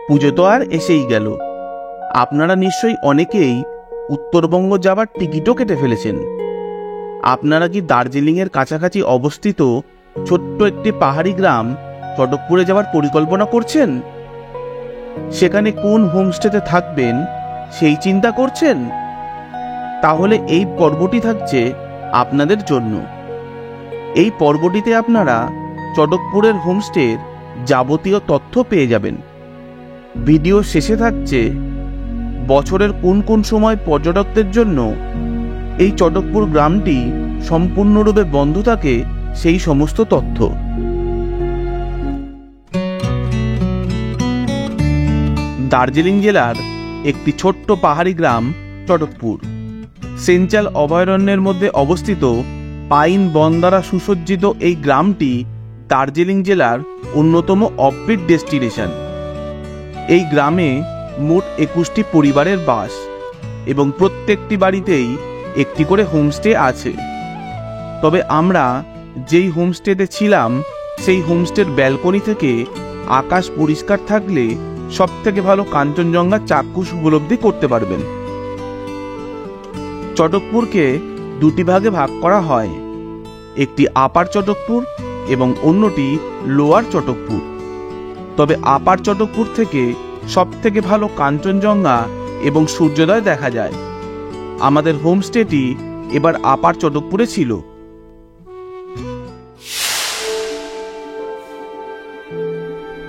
পুজো তো আর এসেই গেল। আপনারা নিশ্চয়ই অনেকেই উত্তরবঙ্গ যাবার টিকিটও কেটে ফেলেছেন। আপনারা কি দার্জিলিংয়ের কাছাকাছি অবস্থিত ছোট্ট একটি পাহাড়ি গ্রাম চটকপুরে যাওয়ার পরিকল্পনা করছেন? সেখানে কোন হোমস্টেতে থাকবেন সেই চিন্তা করছেন? তাহলে এই পর্বটি থাকছে আপনাদের জন্য। এই পর্বটিতে আপনারা চটকপুরের হোমস্টের যাবতীয় তথ্য পেয়ে যাবেন। ভিডিও শেষে থাকছে বছরের কোন কোন সময় পর্যটকদের জন্য এই চটকপুর গ্রামটি সম্পূর্ণরূপে বন্ধ থাকে সেই সমস্ত তথ্য। দার্জিলিং জেলার একটি ছোট্ট পাহাড়ি গ্রাম চটকপুর। সেঞ্চাল অভয়ারণ্যের মধ্যে অবস্থিত পাইন বন দ্বারা সুসজ্জিত এই গ্রামটি দার্জিলিং জেলার অন্যতম অফবিট ডেস্টিনেশন। এই গ্রামে মোট 21টি পরিবারের বাস এবং প্রত্যেকটি বাড়িতেই একটি করে হোমস্টে আছে। তবে আমরা যেই হোমস্টেতে ছিলাম সেই হোমস্টের ব্যালকনি থেকে আকাশ পরিষ্কার থাকলে সবথেকে ভালো কাঞ্চনজঙ্ঘা চাক্ষুষ উপলব্ধি করতে পারবেন। চটকপুরকে দুটি ভাগে ভাগ করা হয়, একটি আপার চটকপুর এবং অন্যটি লোয়ার চটকপুর। তবে আপার চটকপুর থেকে সবথেকে ভালো কাঞ্চনজঙ্ঘা এবং সূর্যোদয় দেখা যায়। আমাদের হোমস্টেটি এবার আপার চটকপুরে ছিল।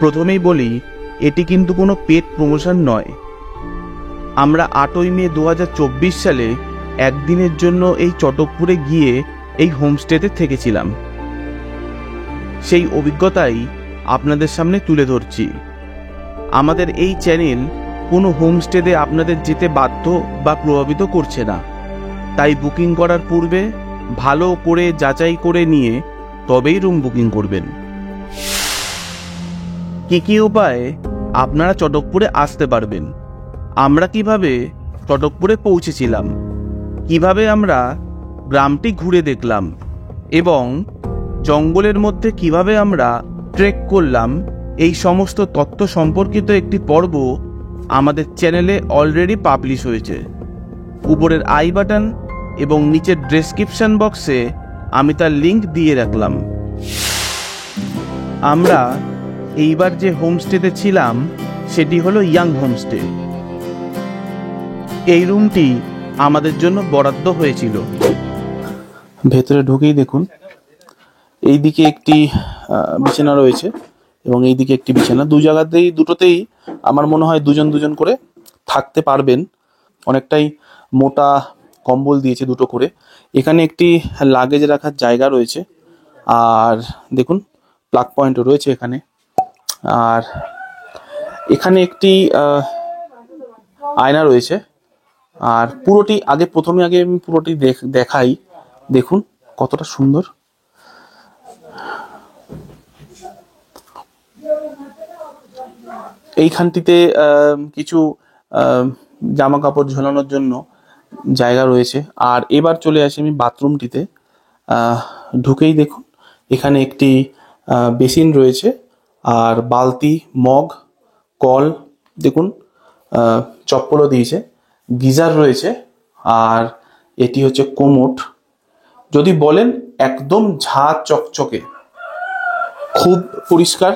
প্রথমেই বলি, এটি কিন্তু কোনো পেড প্রমোশন নয়। আমরা 8ই মে 2024 সালে একদিনের জন্য এই চটকপুরে গিয়ে এই হোমস্টেতে থেকেছিলাম। সেই অভিজ্ঞতাই আপনাদের সামনে তুলে ধরছি। আমাদের এই চ্যানেল কোনো হোমস্টেতে আপনাদের যেতে বাধ্য বা প্রভাবিত করছে না, তাই বুকিং করার পূর্বে ভালো করে যাচাই করে নিয়ে তবেই রুম বুকিং করবেন। কি কি উপায়ে আপনারা চটকপুরে আসতে পারবেন, আমরা কিভাবে চটকপুরে পৌঁছেছিলাম, কিভাবে আমরা গ্রামটি ঘুরে দেখলাম এবং জঙ্গলের মধ্যে কিভাবে আমরা ট্রেক করলাম, এই সমস্ত তথ্য সম্পর্কিত একটি পর্ব আমাদের চ্যানেলে অলরেডি পাবলিশ হয়েছে। উপরের আই বাটন এবং নিচের ডেসক্রিপশন বক্সে আমি তার লিঙ্ক দিয়ে রাখলাম। আমরা এইবার যে হোমস্টেতে ছিলাম সেটি হলো ইয়াং হোমস্টে। এই রুমটি আমাদের জন্য বরাদ্দ হয়েছিল। ভেতরে ঢুকেই দেখুন, এই দিকে একটি বিছানা রয়েছে এবং এই দিকে একটি বিছানা। দুটোতেই আমার মনে হয় দুজন দুজন করে থাকতে পারবেন। অনেকটাই মোটা কম্বল দিয়েছে দুটো করে। এখানে একটি লাগেজ রাখার জায়গা রয়েছে, আর দেখুন প্লাগ পয়েন্টও রয়েছে এখানে। আর এখানে একটি আয়না রয়েছে। আর প্রথমে আমি পুরোটি দেখাই। দেখুন কতটা সুন্দর। এইখানটিতে কিছু জামা কাপড় ঝোলানোর জন্য জায়গা রয়েছে। আর এবার চলে আসি আমি বাথরুমটিতে। ঢুকেই দেখুন এখানে একটি বেসিন রয়েছে, আর বালতি, মগ, কল, দেখুন চপ্পলও দিয়েছে, গিজার রয়েছে। আর এটি হচ্ছে কোমোড। যদি বলেন একদম ঝা চকচকে, খুব পরিষ্কার,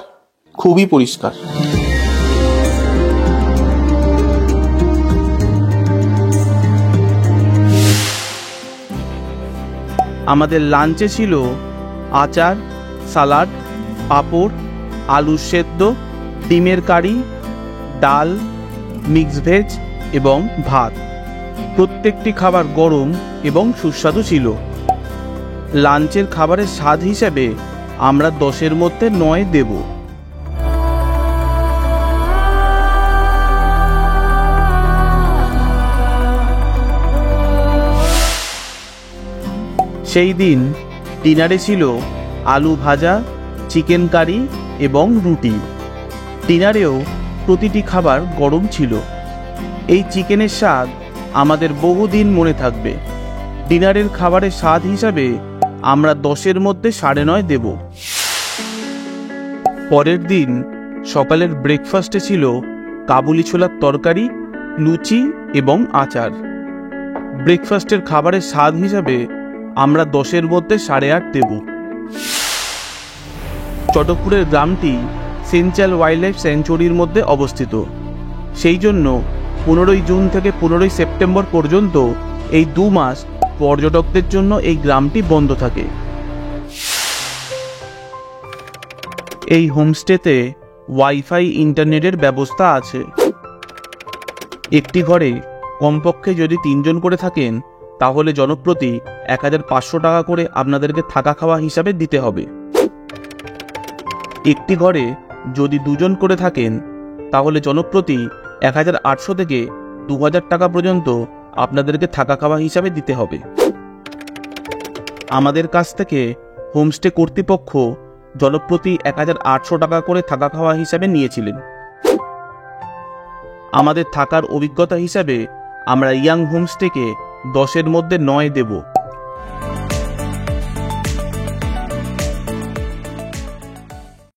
খুবই পরিষ্কার। আমাদের লাঞ্চে ছিল আচার, সালাড, পাঁপড়, আলু সেদ্ধ, ডিমের কারি, ডাল, মিক্স ভেজ এবং ভাত। প্রত্যেকটি খাবার গরম এবং সুস্বাদু ছিল। লাঞ্চের খাবারের স্বাদ হিসেবে আমরা 10-এর মধ্যে 9 দেব। সেই দিন ডিনারে ছিল আলু ভাজা, চিকেন কারি এবং রুটি। ডিনারেও প্রতিটি খাবার গরম ছিল। এই চিকেনের স্বাদ আমাদের বহুদিন মনে থাকবে। ডিনারের খাবারের স্বাদ হিসাবে আমরা 10-এর মধ্যে 9.5 দেব। পরের দিন সকালের ব্রেকফাস্টে ছিল কাবুলি ছোলার তরকারি, লুচি এবং আচার। ব্রেকফাস্টের খাবারের স্বাদ হিসাবে আমরা 10-এর মধ্যে 8.5 দেব। চটকপুরের গ্রামটি সেঞ্চাল ওয়াইল্ড লাইফ স্যাংচুয়ারির মধ্যে অবস্থিত। সেই জন্য 15 জুন থেকে 15 সেপ্টেম্বর পর্যন্ত এই 2 মাস পর্যটকদের জন্য এই গ্রামটি বন্ধ থাকে। এই হোমস্টেতে ওয়াইফাই ইন্টারনেটের ব্যবস্থা আছে। একটি ঘরে কমপক্ষে যদি 3 জন করে থাকেন তাহলে জনপ্রতি 1500 টাকা করে আপনাদেরকে থাকা খাওয়া হিসাবে দিতে হবে। একটি ঘরে যদি 2 জন করে থাকেন তাহলে জনপ্রতি 1800 থেকে 2000 টাকা পর্যন্ত আপনাদেরকে থাকা খাওয়া হিসাবে দিতে হবে। আমাদের কাছ থেকে হোমস্টে কর্তৃপক্ষ জনপ্রতি 1800 টাকা করে থাকা খাওয়া হিসাবে নিয়েছিলেন। আমাদের থাকার অভিজ্ঞতা হিসাবে আমরা ইয়াং হোমস্টেকে 10-এর মধ্যে 9 দেব।